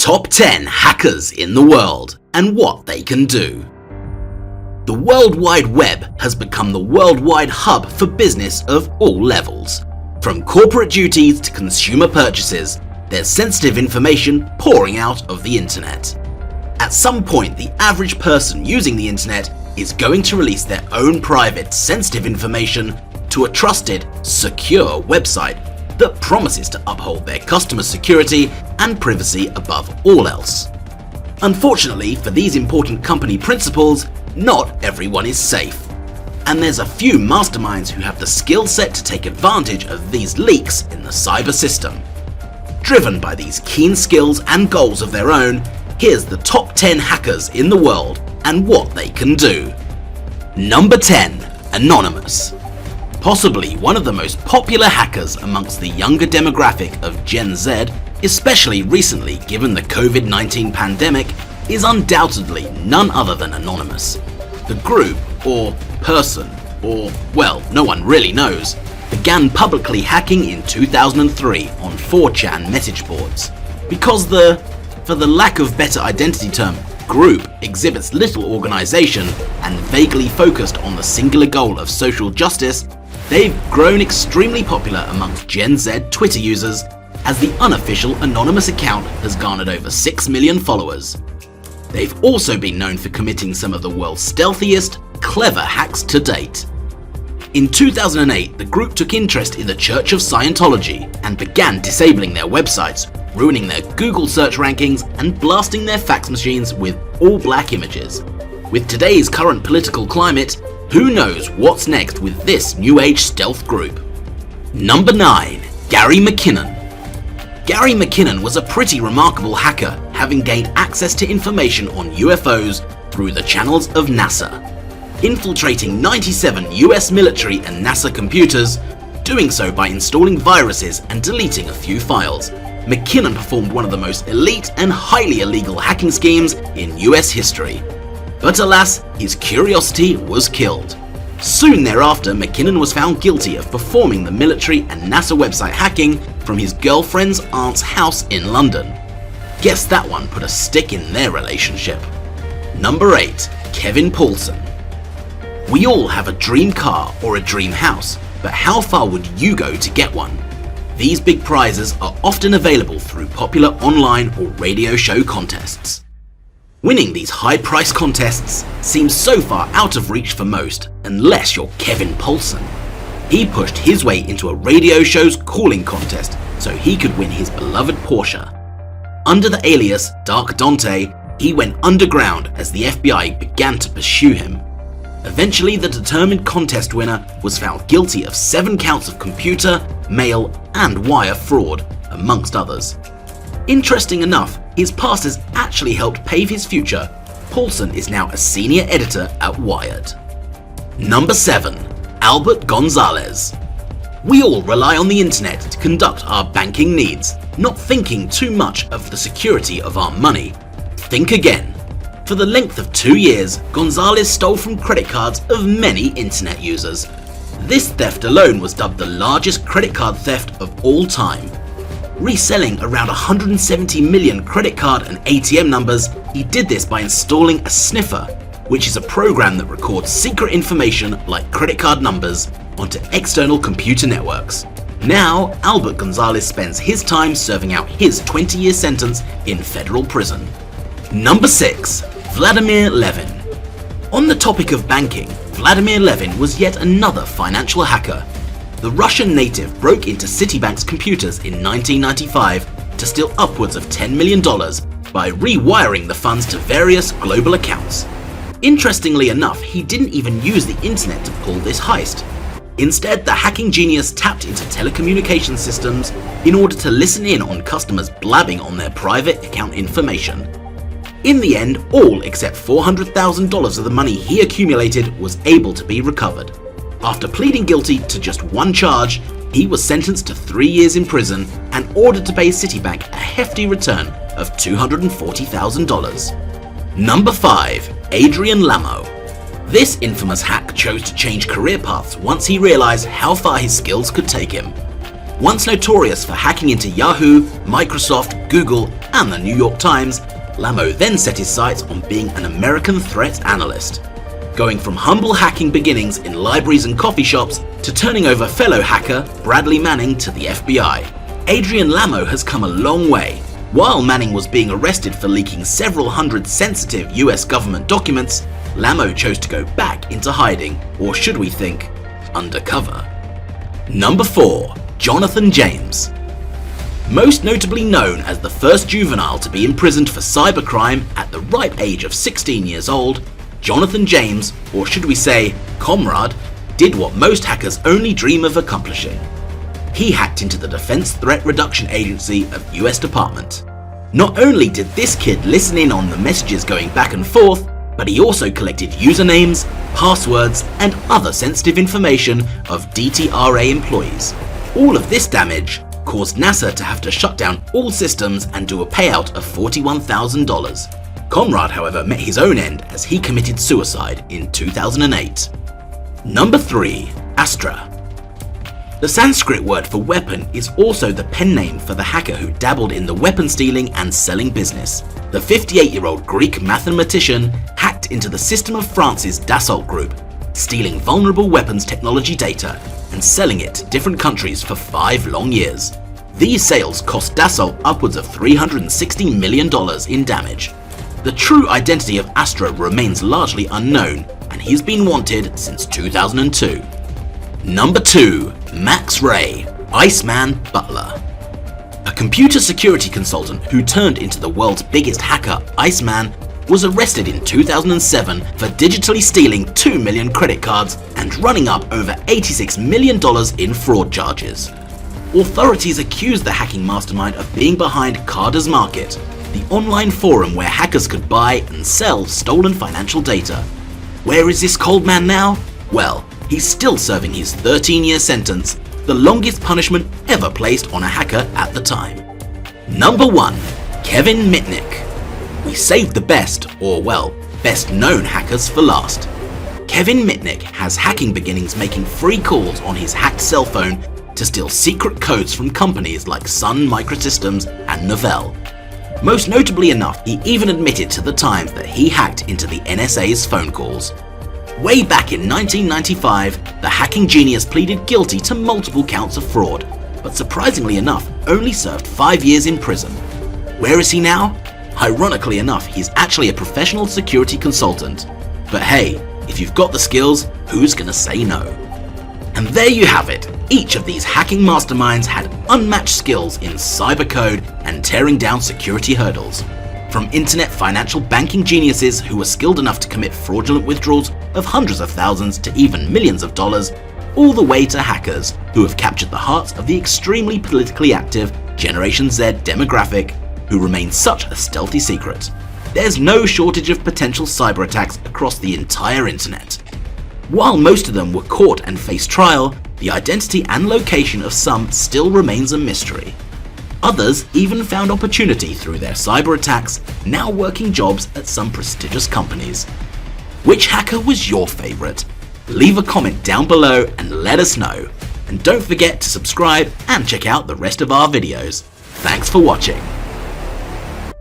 Top 10 hackers in the world and what they can do. The World Wide Web has become the worldwide hub for business of all levels. From corporate duties to consumer purchases, there's sensitive information pouring out of the internet. At some point, the average person using the internet is going to release their own private, sensitive information to a trusted, secure website that promises to uphold their customer security and privacy above all else. Unfortunately, for these important company principles, not everyone is safe. And there's a few masterminds who have the skill set to take advantage of these leaks in the cyber system. Driven by these keen skills and goals of their own, here's the top 10 hackers in the world and what they can do. Number 10. Anonymous. Possibly one of the most popular hackers amongst the younger demographic of Gen Z, especially recently given the COVID-19 pandemic, is undoubtedly none other than Anonymous. The group, or person, or well, no one really knows, began publicly hacking in 2003 on 4chan message boards. Because for the lack of better identity term, group exhibits little organization and vaguely focused on the singular goal of social justice, they've grown extremely popular amongst Gen Z Twitter users, as the unofficial Anonymous account has garnered over 6 million followers. They've also been known for committing some of the world's stealthiest, clever hacks to date. In 2008, the group took interest in the Church of Scientology and began disabling their websites, ruining their Google search rankings and blasting their fax machines with all black images. With today's current political climate, who knows what's next with this new age stealth group. Number 9. Gary McKinnon. Gary McKinnon was a pretty remarkable hacker, having gained access to information on UFOs through the channels of NASA. Infiltrating 97 US military and NASA computers, doing so by installing viruses and deleting a few files, McKinnon performed one of the most elite and highly illegal hacking schemes in US history. But alas, his curiosity was killed. Soon thereafter, McKinnon was found guilty of performing the military and NASA website hacking from his girlfriend's aunt's house in London. Guess that one put a stick in their relationship. Number 8. Kevin Poulsen. We all have a dream car or a dream house, but how far would you go to get one? These big prizes are often available through popular online or radio show contests. Winning these high-priced contests seems so far out of reach for most, unless you're Kevin Poulsen. He pushed his way into a radio show's calling contest so he could win his beloved Porsche. Under the alias Dark Dante, he went underground as the FBI began to pursue him. Eventually, the determined contest winner was found guilty of 7 counts of computer, mail, and wire fraud, amongst others. Interesting enough, his past has actually helped pave his future. Poulsen is now a senior editor at Wired. Number 7. Albert Gonzalez. We all rely on the internet to conduct our banking needs, not thinking too much of the security of our money. Think again. For the length of 2 years, Gonzalez stole from credit cards of many internet users. This theft alone was dubbed the largest credit card theft of all time. Reselling around 170 million credit card and ATM numbers, he did this by installing a sniffer, which is a program that records secret information like credit card numbers onto external computer networks. Now, Albert Gonzalez spends his time serving out his 20-year sentence in federal prison. Number 6. Vladimir Levin. On the topic of banking, Vladimir Levin was yet another financial hacker. The Russian native broke into Citibank's computers in 1995 to steal upwards of $10 million by rewiring the funds to various global accounts. Interestingly enough, he didn't even use the internet to pull this heist. Instead, the hacking genius tapped into telecommunication systems in order to listen in on customers blabbing on their private account information. In the end, all except $400,000 of the money he accumulated was able to be recovered. After pleading guilty to just one charge, he was sentenced to 3 years in prison and ordered to pay Citibank a hefty return of $240,000. Number 5. Adrian Lamo. This infamous hack chose to change career paths once he realized how far his skills could take him. Once notorious for hacking into Yahoo, Microsoft, Google, and the New York Times, Lamo then set his sights on being an American threat analyst. Going from humble hacking beginnings in libraries and coffee shops to turning over fellow hacker Bradley Manning to the FBI, Adrian Lamo has come a long way. While Manning was being arrested for leaking several hundred sensitive US government documents, Lamo chose to go back into hiding, or should we think, undercover. Number 4. Jonathan James. Most notably known as the first juvenile to be imprisoned for cybercrime at the ripe age of 16 years old, Jonathan James, or should we say, Comrade, did what most hackers only dream of accomplishing. He hacked into the Defense Threat Reduction Agency of US Department. Not only did this kid listen in on the messages going back and forth, but he also collected usernames, passwords, and other sensitive information of DTRA employees. All of this damage caused NASA to have to shut down all systems and do a payout of $41,000. Comrade, however, met his own end as he committed suicide in 2008. Number 3. Astra. The Sanskrit word for weapon is also the pen name for the hacker who dabbled in the weapon stealing and selling business. The 58-year-old Greek mathematician hacked into the System of France's Dassault Group, stealing vulnerable weapons technology data and selling it to different countries for 5 long years. These sales cost Dassault upwards of $360 million in damage. The true identity of Astra remains largely unknown, and he's been wanted since 2002. Number 2. Max Ray, Iceman Butler. A computer security consultant who turned into the world's biggest hacker, Iceman, was arrested in 2007 for digitally stealing 2 million credit cards and running up over $86 million in fraud charges. Authorities accused the hacking mastermind of being behind Carder's Market, the online forum where hackers could buy and sell stolen financial data. Where is this cold man now? Well, he's still serving his 13-year sentence, the longest punishment ever placed on a hacker at the time. Number 1. Kevin Mitnick. We saved the best, or well, best known hackers for last. Kevin Mitnick has hacking beginnings making free calls on his hacked cell phone to steal secret codes from companies like Sun Microsystems and Novell. Most notably enough, he even admitted to the time that he hacked into the NSA's phone calls. Way back in 1995, the hacking genius pleaded guilty to multiple counts of fraud, but surprisingly enough, only served 5 years in prison. Where is he now? Ironically enough, he's actually a professional security consultant. But hey, if you've got the skills, who's gonna say no? And there you have it. Each of these hacking masterminds had unmatched skills in cybercode and tearing down security hurdles. From internet financial banking geniuses who were skilled enough to commit fraudulent withdrawals of hundreds of thousands to even millions of dollars, all the way to hackers who have captured the hearts of the extremely politically active Generation Z demographic who remain such a stealthy secret. There's no shortage of potential cyber attacks across the entire internet. While most of them were caught and faced trial, the identity and location of some still remains a mystery. Others even found opportunity through their cyber attacks, now working jobs at some prestigious companies. Which hacker was your favorite? Leave a comment down below and let us know. And don't forget to subscribe and check out the rest of our videos. Thanks for watching.